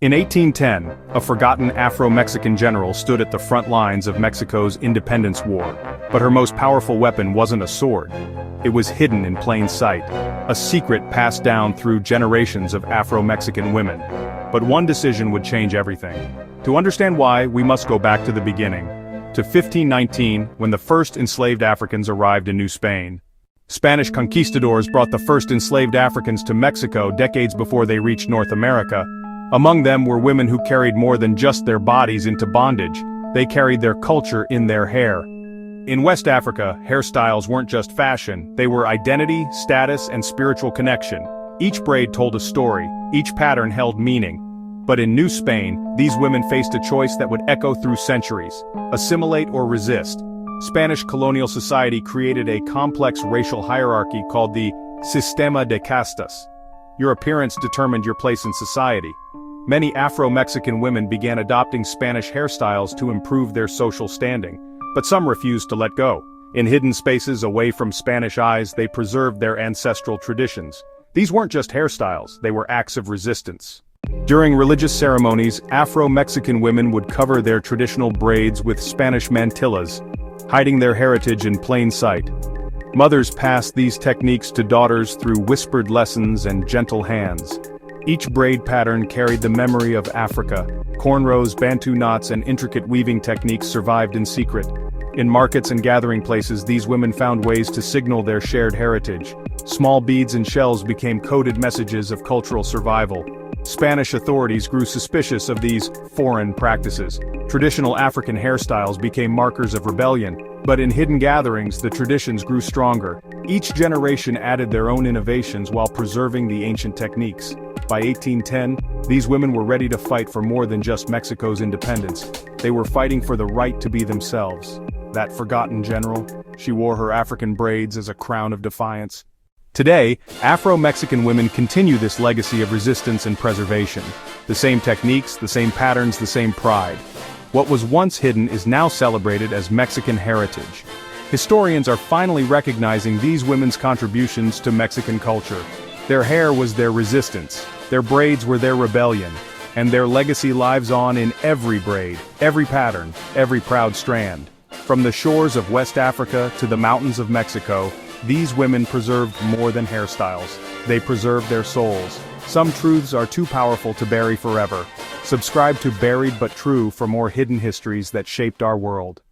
In 1810, a forgotten Afro-Mexican general stood at the front lines of Mexico's independence war, but her most powerful weapon wasn't a sword. It was hidden in plain sight, a secret passed down through generations of Afro-Mexican women. But one decision would change everything. To understand why, we must go back to the beginning, to 1519, when the first enslaved Africans arrived in New Spain. Spanish conquistadors brought the first enslaved Africans to Mexico decades before they reached North America. Among them were women who carried more than just their bodies into bondage. They carried their culture in their hair. In West Africa, hairstyles weren't just fashion, they were identity, status, and spiritual connection. Each braid told a story, each pattern held meaning. But in New Spain, these women faced a choice that would echo through centuries: assimilate or resist. Spanish colonial society created a complex racial hierarchy called the Sistema de Castas. Your appearance determined your place in society. Many Afro-Mexican women began adopting Spanish hairstyles to improve their social standing, but some refused to let go. In hidden spaces away from Spanish eyes, they preserved their ancestral traditions. These weren't just hairstyles, they were acts of resistance. During religious ceremonies, Afro-Mexican women would cover their traditional braids with Spanish mantillas, hiding their heritage in plain sight. Mothers passed these techniques to daughters through whispered lessons and gentle hands. Each braid pattern carried the memory of Africa. Cornrows, Bantu knots, and intricate weaving techniques survived in secret. In markets and gathering places, these women found ways to signal their shared heritage. Small beads and shells became coded messages of cultural survival. Spanish authorities grew suspicious of these foreign practices. Traditional African hairstyles became markers of rebellion, but in hidden gatherings, the traditions grew stronger. Each generation added their own innovations while preserving the ancient techniques. By 1810, these women were ready to fight for more than just Mexico's independence. They were fighting for the right to be themselves. That forgotten general, she wore her African braids as a crown of defiance. Today, Afro-Mexican women continue this legacy of resistance and preservation. The same techniques, the same patterns, the same pride. What was once hidden is now celebrated as Mexican heritage. Historians are finally recognizing these women's contributions to Mexican culture. Their hair was their resistance, their braids were their rebellion, and their legacy lives on in every braid, every pattern, every proud strand. From the shores of West Africa to the mountains of Mexico, these women preserved more than hairstyles. They preserved their souls. Some truths are too powerful to bury forever. Subscribe to Buried But True for more hidden histories that shaped our world.